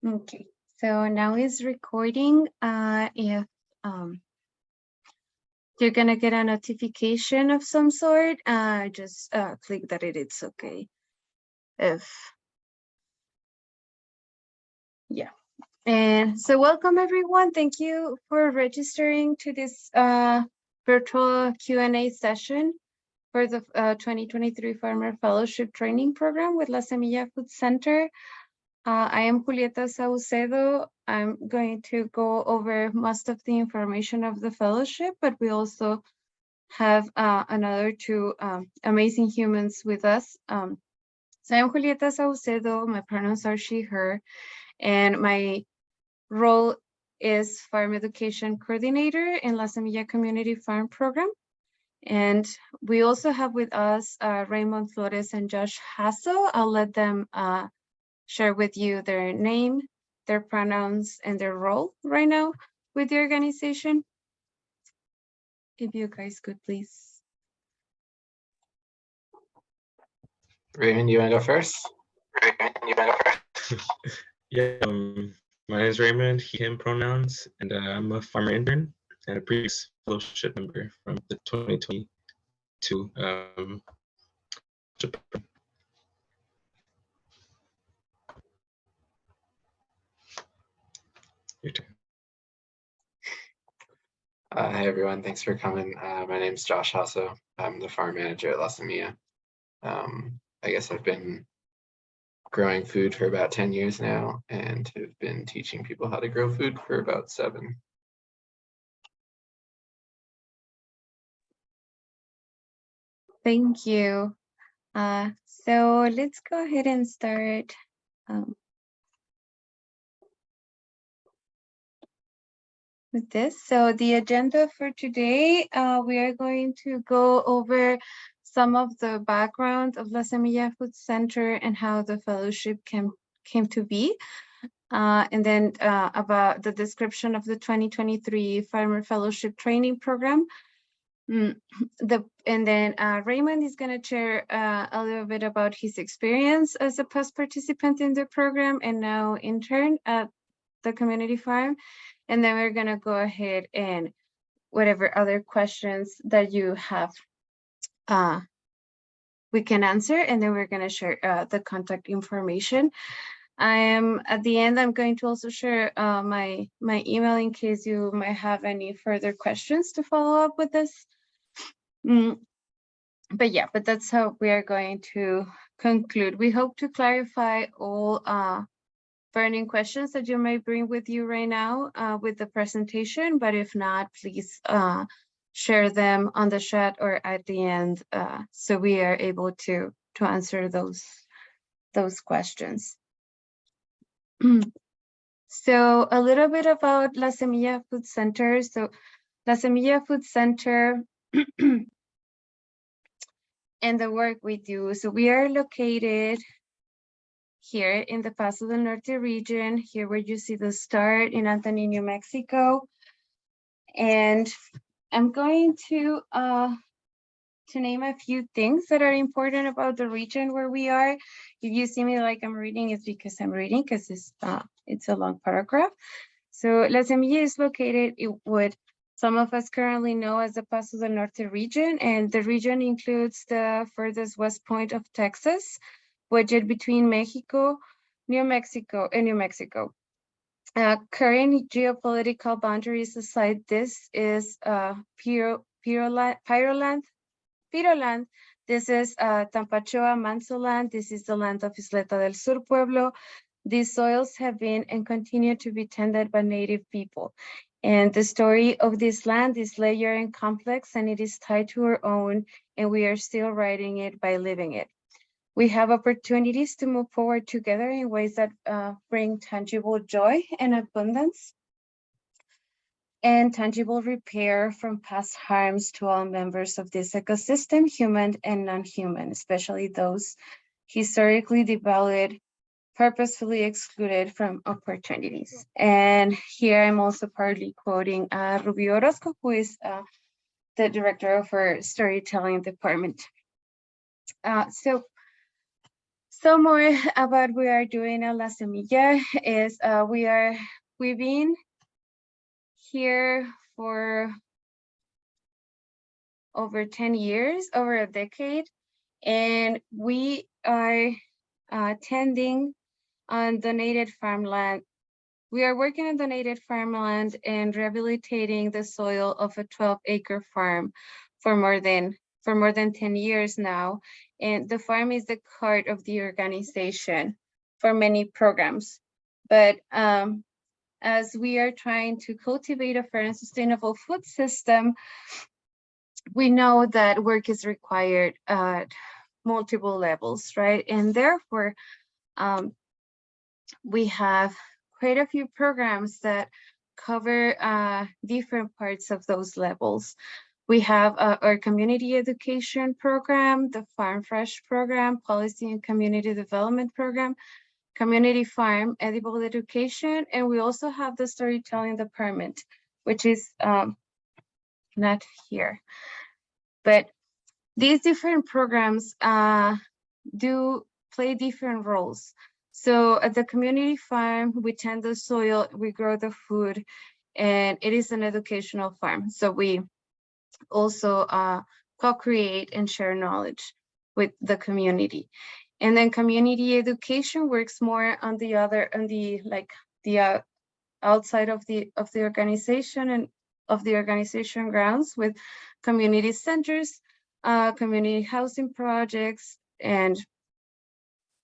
Okay, so now it's recording. If you're gonna get a notification of some sort, just click that it's okay. Yeah. And so welcome everyone. Thank you for registering to this virtual Q&A session for the 2023 Farmer Fellowship Training Program with La Semilla Food Center. I am Julieta Saucedo. I'm going to go over most of the information of the fellowship, but we also have another two amazing humans with us. So I'm Julieta Saucedo. My pronouns are she, her, and my role is Farm Education Coordinator in La Semilla Community Farm Program. And we also have with us Raymond Flores and Josh Jasso. I'll let them share with you their name, their pronouns, and their role right now with the organization. If you guys could please. Raymond, you want to go first? Yeah, my name is Raymond, he, him pronouns, and I'm a farmer intern and a previous fellowship member from the 2022 Your turn. Hi, everyone. Thanks for coming. My name is Josh Jasso. I'm the farm manager at La Semilla. I guess I've been growing food for about 10 years now and have been teaching people how to grow food for about 7. Thank you. So let's go ahead and start. With this. So the agenda for today, we are going to go over some of the background of La Semilla Food Center and how the fellowship came to be. And then about the description of the 2023 Farmer Fellowship Training Program. And then Raymond is going to share a little bit about his experience as a past participant in the program and now intern at the community farm. And then we're going to go ahead and whatever other questions that you have, we can answer. And then we're going to share the contact information. At the end, I'm going to also share my email in case you might have any further questions to follow up with this. But yeah, but that's how we are going to conclude. We hope to clarify all burning questions that you may bring with you right now with the presentation, but if not, please share them on the chat or at the end so we are able to answer those questions. So a little bit about La Semilla Food Center. So La Semilla Food Center and the work we do. So we are located here in the Paso del Norte region, here where you see the start in Anthony, New Mexico. And I'm going to name a few things that are important about the region where we are. If you see me like I'm reading, it's because I'm reading, because it's a long paragraph. So La Semilla is located in what some of us currently know as the Paso del Norte region, and the region includes the furthest west point of Texas, wedged between Mexico, New Mexico, and New Mexico. Current geopolitical boundaries aside, this is Pyroland. This is Tampachoa Manso-land. This is the land of Isleta del Sur Pueblo. These soils have been and continue to be tended by native people. And the story of this land is layered and complex, and it is tied to our own, and we are still writing it by living it. We have opportunities to move forward together in ways that bring tangible joy and abundance and tangible repair from past harms to all members of this ecosystem, human and non-human, especially those historically devalued, purposefully excluded from opportunities. And here I'm also partly quoting Ruby Orozco, who is the director of our storytelling department. Some more about what we are doing at La Semilla is we've been here for over 10 years, over a decade, and we are tending on donated farmland. We are working on donated farmland and rehabilitating the soil of a 12-acre farm for more than 10 years now. And the farm is the heart of the organization for many programs. But as we are trying to cultivate a fair and sustainable food system, we know that work is required at multiple levels, right? And therefore, we have quite a few programs that cover different parts of those levels. We have our community education program, the Farm Fresh program, policy and community development program, community farm, edible education, and we also have the storytelling department, which is not here. But these different programs do play different roles. So at the community farm, we tend the soil, we grow the food, and it is an educational farm. So we also co-create and share knowledge with the community. And then community education works more on the outside of the organization and of the organization grounds with community centers, community housing projects, and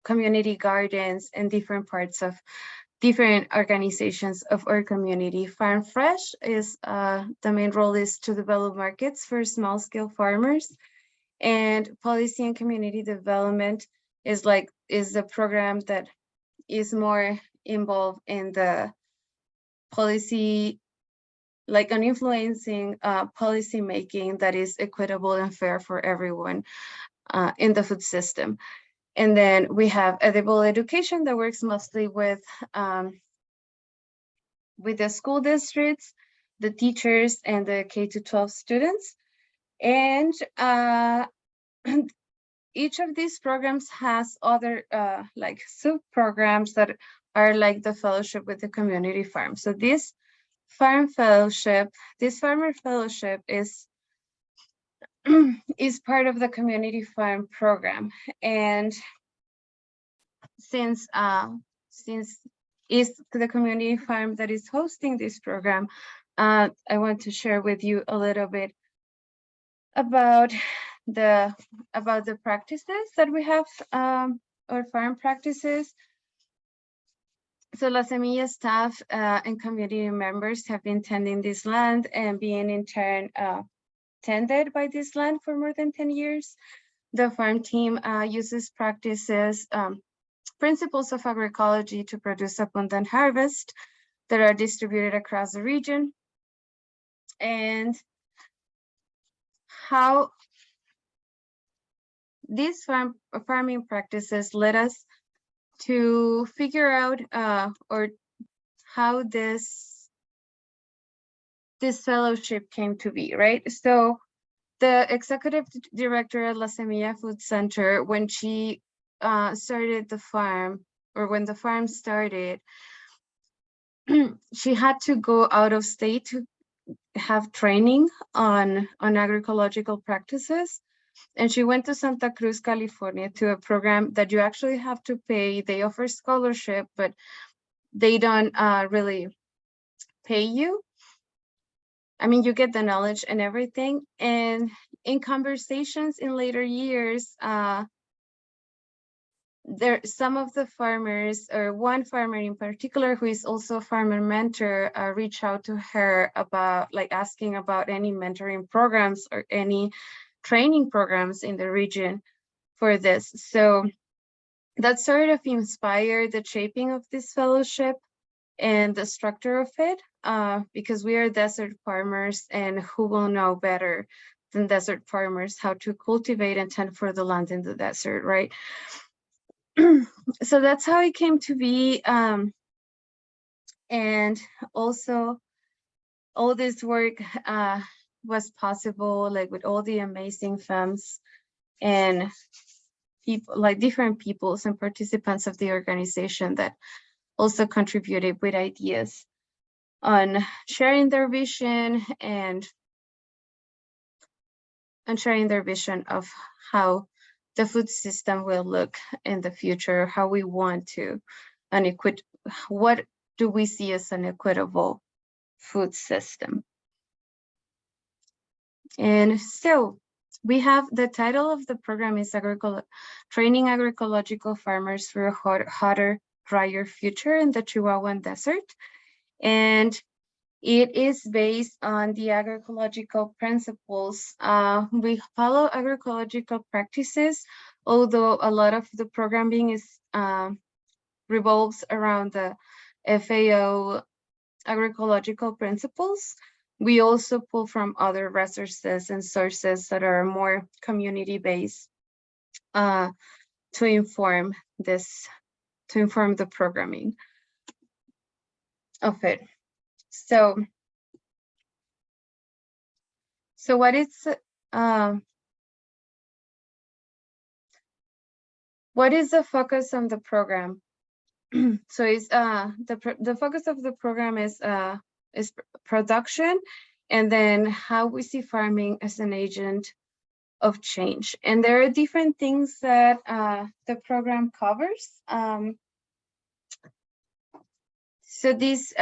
community gardens, and different parts of different organizations of our community. Farm Fresh is the main role is to develop markets for small scale farmers, and policy and community development is the program that is more involved in the policy, like on influencing policy making that is equitable and fair for everyone in the food system. And then we have edible education that works mostly with the school districts, the teachers, and the K-12 students. And each of these programs has other like sub-programs that are like the fellowship with the community farm. So this farmer fellowship is is part of the community farm program. And since it's the community farm that is hosting this program, I want to share with you a little bit about the practices that we have, or farm practices. So La Semilla staff and community members have been tending this land and being in turn tended by this land for more than 10 years. The farm team uses practices, principles of agroecology to produce abundant harvest that are distributed across the region. And how these farming practices led us to figure out or how this fellowship came to be, right? So the executive director at La Semilla Food Center, when she started the farm, or when the farm started, she had to go out of state to have training on agroecological practices. And she went to Santa Cruz, California, to a program that you actually have to pay. They offer scholarship, but they don't really pay you. I mean, you get the knowledge and everything. And in conversations in later years, some of the farmers, or one farmer in particular, who is also a farmer mentor, reached out to her about asking about any mentoring programs or any training programs in the region for this. So that sort of inspired the shaping of this fellowship and the structure of it, because we are desert farmers, and who will know better than desert farmers how to cultivate and tend for the land in the desert, right? So that's how it came to be. And also all this work was possible with all the amazing femmes and people, like different peoples and participants of the organization that also contributed with ideas on sharing their vision and sharing their vision of how the food system will look in the future, how we want to, what do we see as an equitable food system. And so we have the title of the program is Training Agroecological Farmers for a Hotter, Drier Future in the Chihuahuan Desert. And it is based on the agroecological principles. We follow agroecological practices, although a lot of the programming is revolves around the FAO agroecological principles. We also pull from other resources and sources that are more community-based to inform the programming of it. So what is the focus on the program? So it's the focus of the program is production, and then how we see farming as an agent of change. And there are different things that the program covers. So these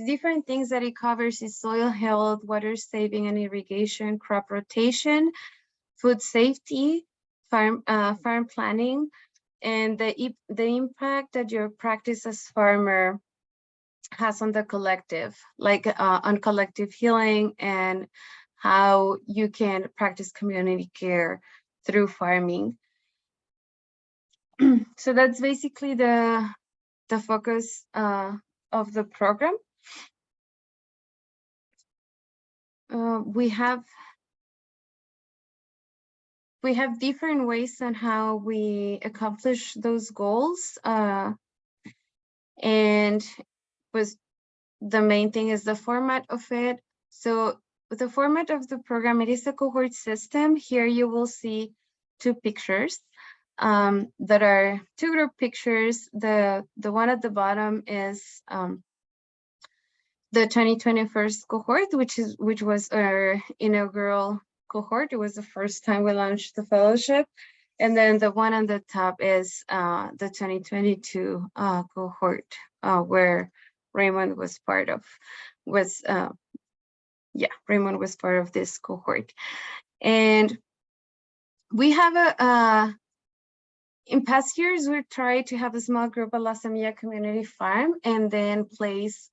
different things that it covers is soil health, water saving and irrigation, crop rotation, food safety, farm planning, and the impact that your practice as farmer has on the collective, like on collective healing, and how you can practice community care through farming. So that's basically the focus of the program. We have different ways on how we accomplish those goals, and the main thing is the format of it. So the format of the program, it is a cohort system. Here you will see two pictures that are two group pictures. The one at the bottom is the 2021 cohort, which was our inaugural cohort. It was the first time we launched the fellowship. And then the one on the top is the 2022 cohort, where Raymond was part of. Raymond was part of this cohort. And we have in past years, we tried to have a small group at La Semilla Community Farm, and then place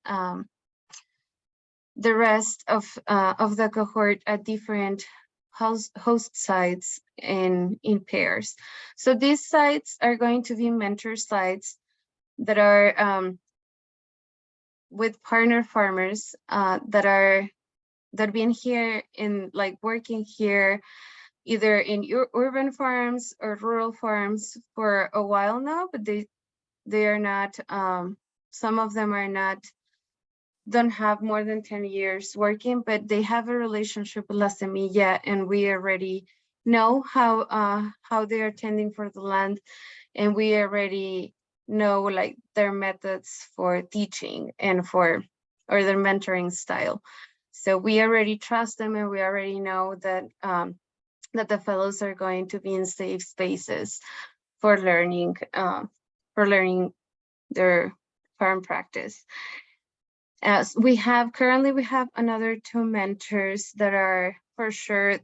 the rest of the cohort at different host sites in pairs. So these sites are going to be mentor sites that are with partner farmers that been here in, like, working here either in urban farms or rural farms for a while now, but they are not, some of them are not, don't have more than 10 years working, but they have a relationship with La Semilla, and we already know how they are tending for the land, and we already know, like, their methods for teaching and or their mentoring style. So we already trust them, and we already know that that the fellows are going to be in safe spaces for learning their farm practice. As currently we have another two mentors that are for sure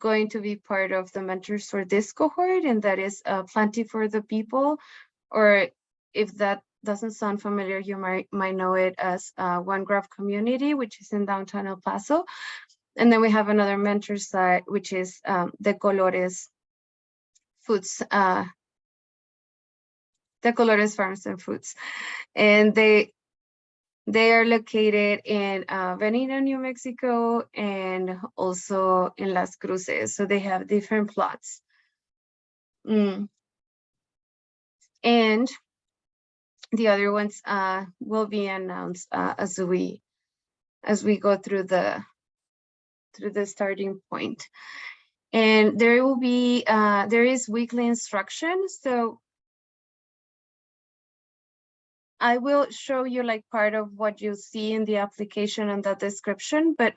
going to be part of the mentors for this cohort, and that is Plenty for the People, or if that doesn't sound familiar, you might know it as One Grove Community, which is in downtown El Paso. And then we have another mentor site, which is the Colores Foods, the Colores Farms and Foods, and they are located in Veneta, New Mexico, and also in Las Cruces. So they have different plots. And the other ones will be announced as we go through the starting point. And there will be, there is weekly instruction. So I will show you like part of what you see in the application and the description, but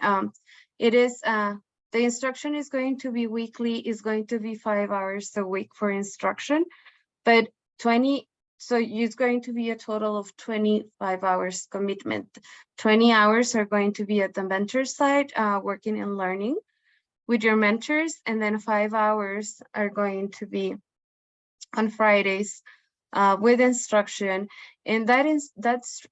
it is, the instruction is going to be weekly, is going to be 5 hours a week for instruction, but 20, so it's going to be a total of 25 hours commitment. 20 hours are going to be at the mentor side, working and learning with your mentors, and then 5 hours are going to be on Fridays with instruction. And that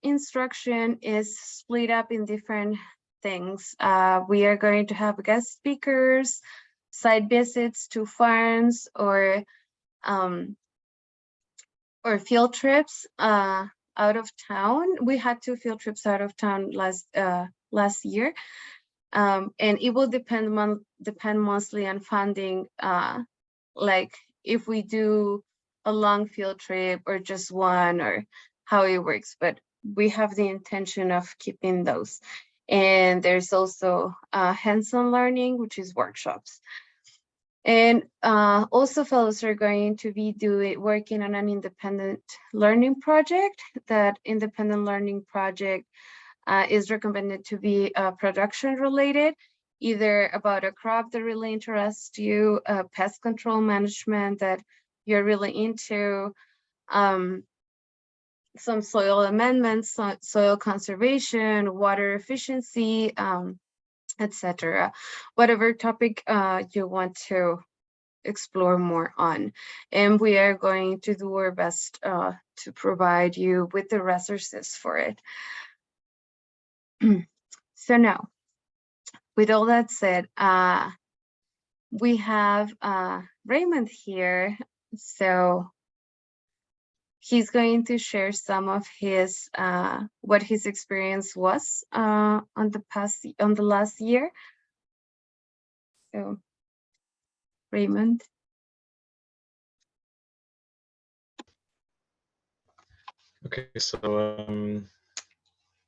instruction is split up in different things. We are going to have guest speakers, site visits to farms, or field trips out of town. We had 2 field trips out of town last year. And it will depend mostly on funding, like if we do a long field trip or just one, or how it works, but we have the intention of keeping those. And there's also hands-on learning, which is workshops. And also fellows are going to be working on an independent learning project. That independent learning project is recommended to be production related, either about a crop that really interests you, pest control management that you're really into, some soil amendments, soil conservation, water efficiency, etc. Whatever topic you want to explore more on. And we are going to do our best to provide you with the resources for it. So now, with all that said, we have Raymond here. So he's going to share some of his what his experience was on the last year. So Raymond. Okay, so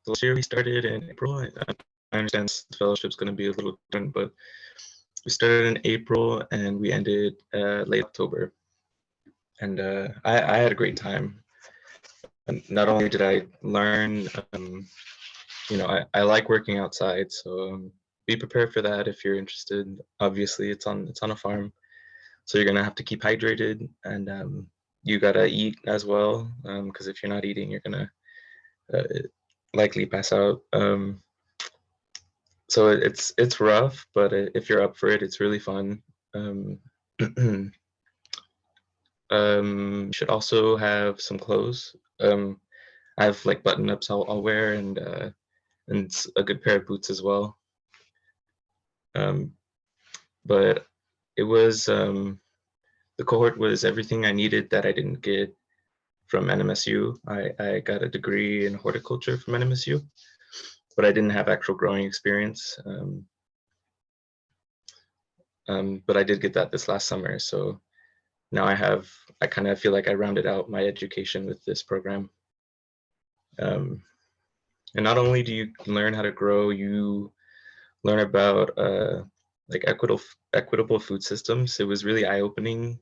last year we started in April. I understand the fellowship's going to be a little different, but we started in April and we ended late October. And I had a great time. And not only did I learn, you know, I like working outside, so be prepared for that if you're interested. Obviously, it's on a farm, so you're gonna have to keep hydrated, and you gotta eat as well, because if you're not eating, you're gonna likely pass out. So it's rough, but if you're up for it, it's really fun. You should also have some clothes. I have like button ups I'll wear, and a good pair of boots as well. But it was the cohort was everything I needed that I didn't get from NMSU. I got a degree in horticulture from NMSU, but I didn't have actual growing experience. But I did get that this last summer, so now I kind of feel like I rounded out my education with this program. And not only do you learn how to grow, you learn about like equitable food systems. It was really eye-opening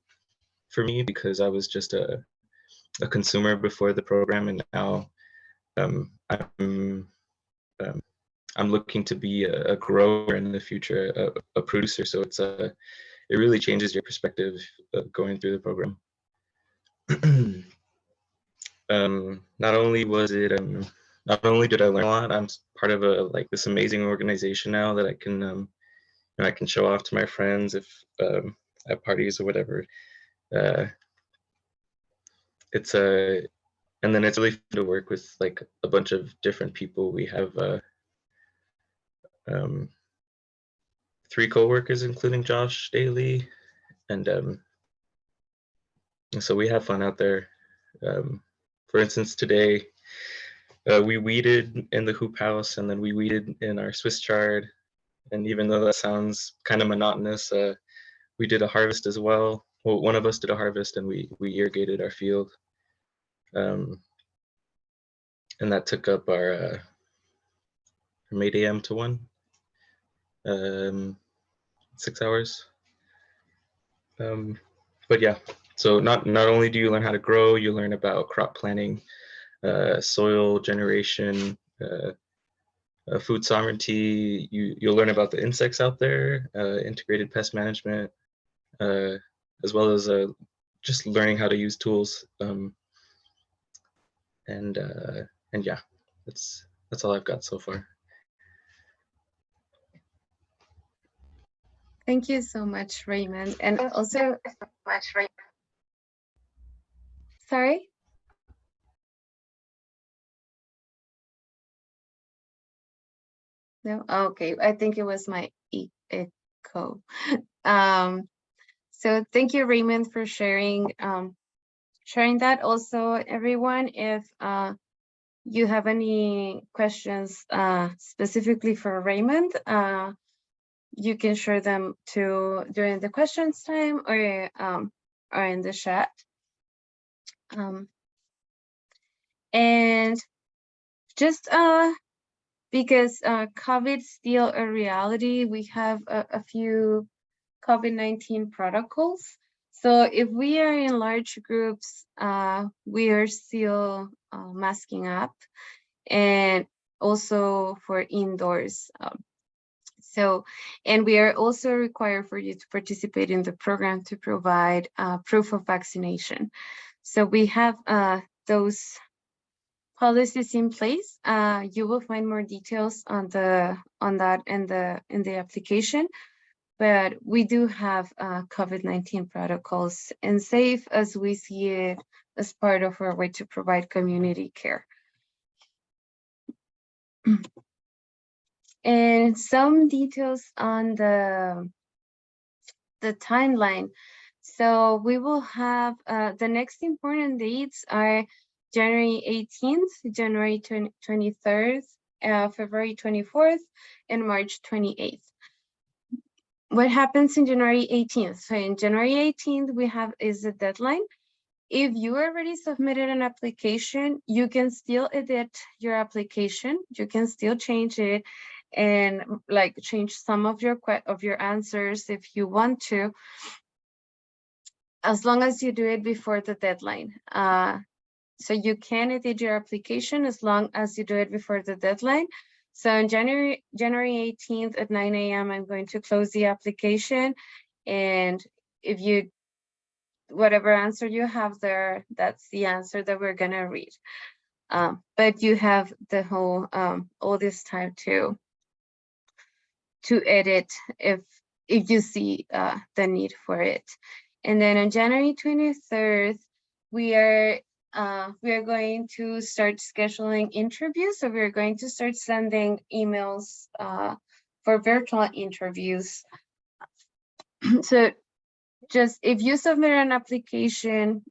for me because I was just a consumer before the program, and now I'm looking to be a grower in the future, a producer. So it really changes your perspective going through the program. Not only did I learn a lot, I'm part of this amazing organization now that I can I can show off to my friends if at parties or whatever. And then it's really fun to work with like a bunch of different people. We have 3 coworkers, including Josh daily, and so we have fun out there. For instance, today we weeded in the hoop house, and then we weeded in our Swiss chard. And even though that sounds kind of monotonous, we did a harvest as well. Well, one of us did a harvest, and we irrigated our field. And that took up our from 8 a.m. to 1, 6 hours. But yeah, so not only do you learn how to grow, you learn about crop planning, soil generation, food sovereignty. You'll learn about the insects out there, integrated pest management, as well as just learning how to use tools. And yeah, that's all I've got so far. Thank you so much, Raymond. And also, sorry? No? Okay, I think it was my echo. So thank you, Raymond, for sharing that. Also, everyone, if you have any questions specifically for Raymond, you can share them during the questions time or in the chat. And just because COVID's still a reality, we have a few COVID-19 protocols. So if we are in large groups, we are still masking up, and also for indoors. And we are also required for you to participate in the program to provide proof of vaccination. So we have those policies in place. You will find more details on that in the application. But we do have COVID-19 protocols, and SAFE as we see it as part of our way to provide community care. And some details on the timeline. So we will have the next important dates are January 18th, January 23rd, February 24th, and March 28th. What happens in January 18th? So in January 18th, we have is the deadline. If you already submitted an application, you can still edit your application. You can still change it and like change some of your answers if you want to, as long as you do it before the deadline. So you can edit your application as long as you do it before the deadline. So on January 18th at 9 a.m., I'm going to close the application. And if you, whatever answer you have there, that's the answer that we're gonna read. But you have the whole, all this time to edit if you see the need for it. And then on January 23rd, we are going to start scheduling interviews. So we're going to start sending emails for virtual interviews. So just if you submit an application,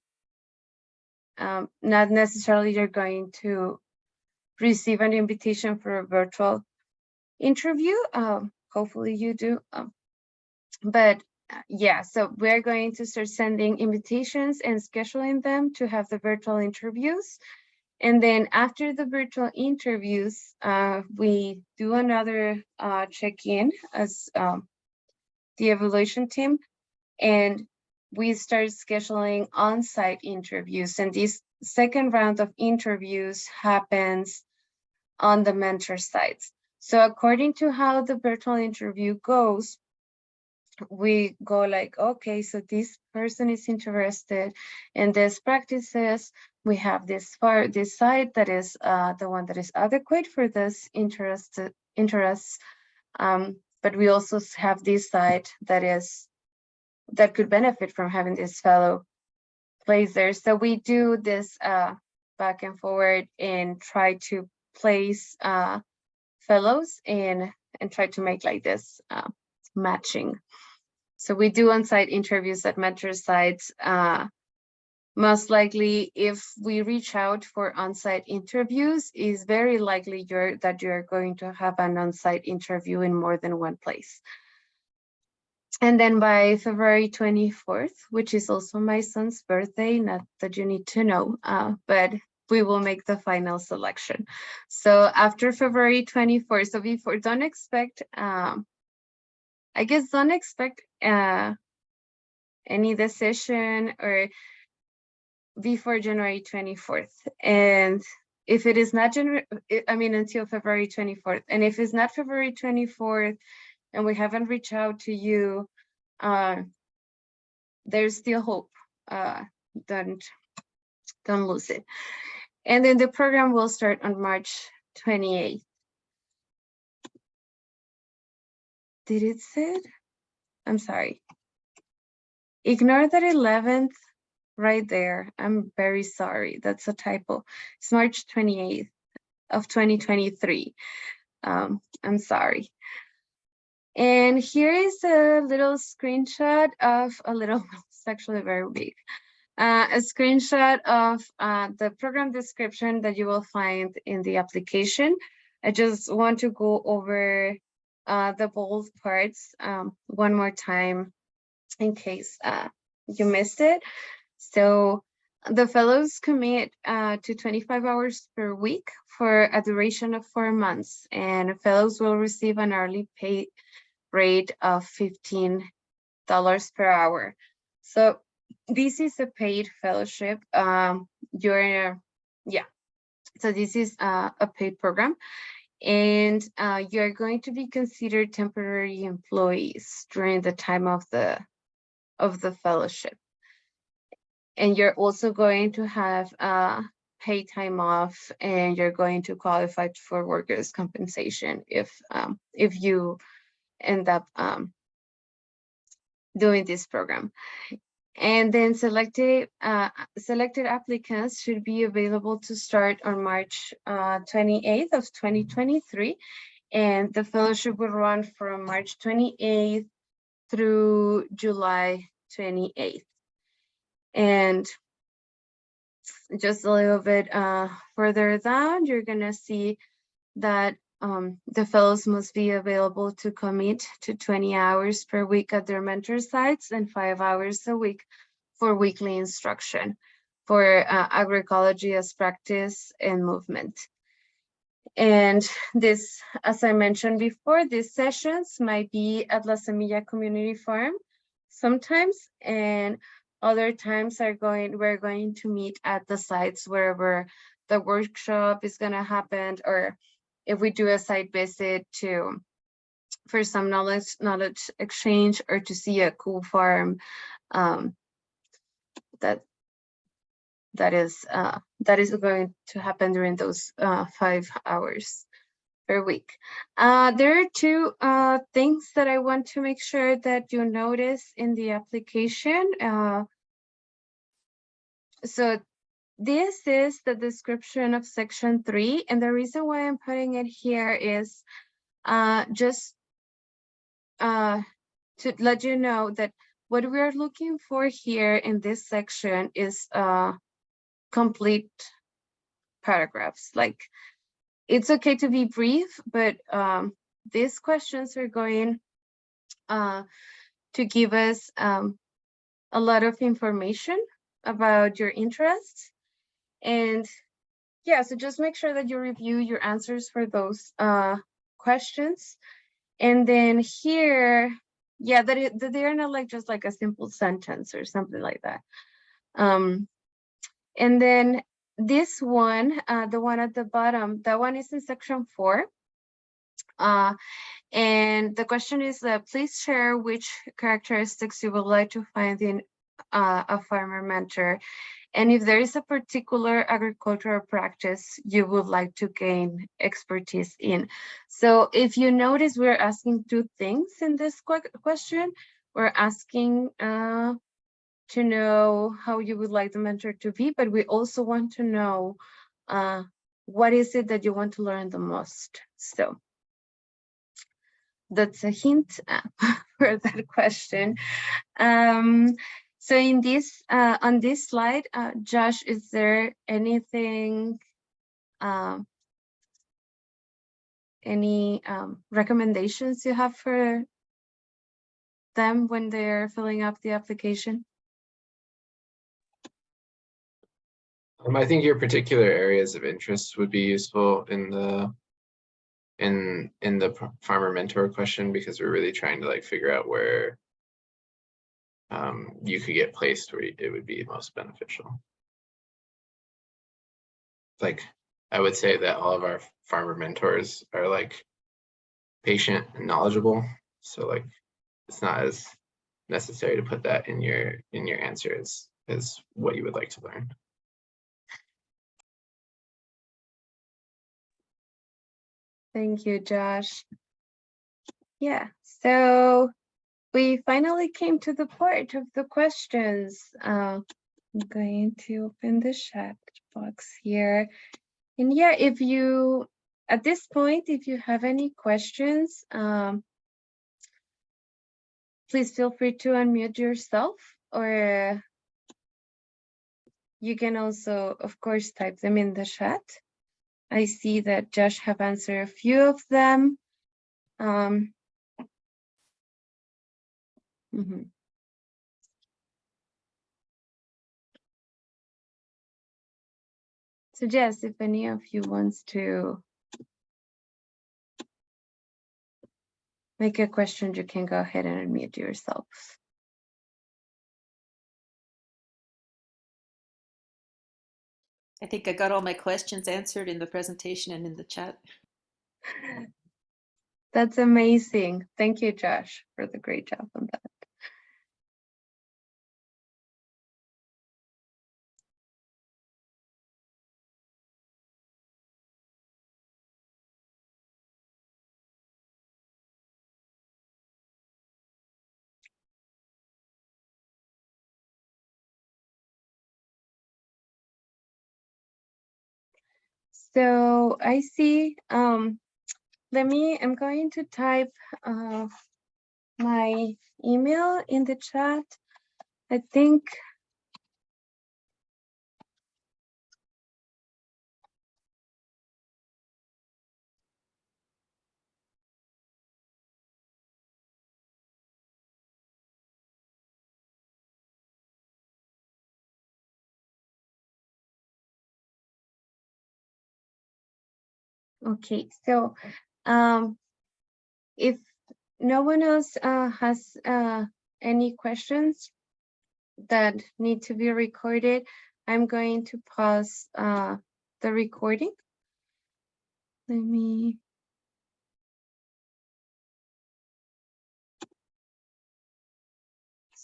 not necessarily you're going to receive an invitation for a virtual interview. Hopefully you do. But yeah, so we're going to start sending invitations and scheduling them to have the virtual interviews. And then after the virtual interviews, we do another check-in as the evaluation team, and we start scheduling on-site interviews. And this second round of interviews happens on the mentor sites. So according to how the virtual interview goes, we go like, okay, so this person is interested in these practices. We have this site that is the one that is adequate for this interests. But we also have this site that could benefit from having this fellow place there. So we do this back and forward and try to place fellows in and try to make like this matching. So we do on-site interviews at mentor sites. Most likely, if we reach out for on-site interviews, is very likely that you're going to have an on-site interview in more than one place. And then by February 24th, which is also my son's birthday, not that you need to know, but we will make the final selection. So after February 24th, so before, don't expect any decision or before January 24th. And if it is not until February 24th. And if it's not February 24th and we haven't reached out to you, there's still hope. Don't lose it. And then the program will start on March 28th. Did it say it? I'm sorry. Ignore that 11th right there. I'm very sorry. That's a typo. It's March 28th of 2023. I'm sorry. And here is a little screenshot of it's actually very big. A screenshot of the program description that you will find in the application. I just want to go over the bold parts one more time in case you missed it. So the fellows commit to 25 hours per week for a duration of 4 months, and fellows will receive an hourly pay rate of $15 per hour. So this is a paid fellowship. So this is a paid program, and you're going to be considered temporary employees during the time of the fellowship. And you're also going to have paid time off, and you're going to qualify for workers' compensation if you end up doing this program. And then selected applicants should be available to start on March 28th of 2023. And the fellowship will run from March 28th through July 28th. And just a little bit further down, you're gonna see that the fellows must be available to commit to 20 hours per week at their mentor sites and 5 hours a week for weekly instruction for agroecology as practice and movement. And this, as I mentioned before, these sessions might be at La Semilla Community Farm sometimes, and other times we're going to meet at the sites wherever the workshop is gonna happen, or if we do a site visit for some knowledge exchange, or to see a cool farm, that is going to happen during those 5 hours per week. There are two things that I want to make sure that you notice in the application. So this is the description of section 3, and the reason why I'm putting it here is just to let you know that what we're looking for here in this section is complete paragraphs. Like, it's okay to be brief, but these questions are going to give us a lot of information about your interests. And yeah, so just make sure that you review your answers for those questions. And then here, yeah, that they're not like just like a simple sentence or something like that. And then this one, the one at the bottom, that one is in section 4. And the question is please share which characteristics you would like to find in a farmer mentor, and if there is a particular agricultural practice you would like to gain expertise in. So if you notice, we're asking 2 things in this question. We're asking to know how you would like the mentor to be, but we also want to know what is it that you want to learn the most. So that's a hint for that question. So in this on this slide, Josh, is there anything, any recommendations you have for them when they're filling up the application? I think your particular areas of interest would be useful in the farmer mentor question, because we're really trying to like figure out where you could get placed where it would be most beneficial. Like, I would say that all of our farmer mentors are like patient and knowledgeable. So like, it's not as necessary to put that in your answer as what you would like to learn. Thank you, Josh. Yeah, so we finally came to the part of the questions. I'm going to open the chat box here. And yeah, if you, at this point, if you have any questions, please feel free to unmute yourself, or you can also, of course, type them in the chat. I see that Josh have answered a few of them. So Jess, if any of you wants to make a question, you can go ahead and unmute yourself. I think I got all my questions answered in the presentation and in the chat. That's amazing. Thank you, Josh, for the great job on that. So I see, I'm going to type my email in the chat. I think okay, so if no one else has any questions that need to be recorded, I'm going to pause the recording. Let me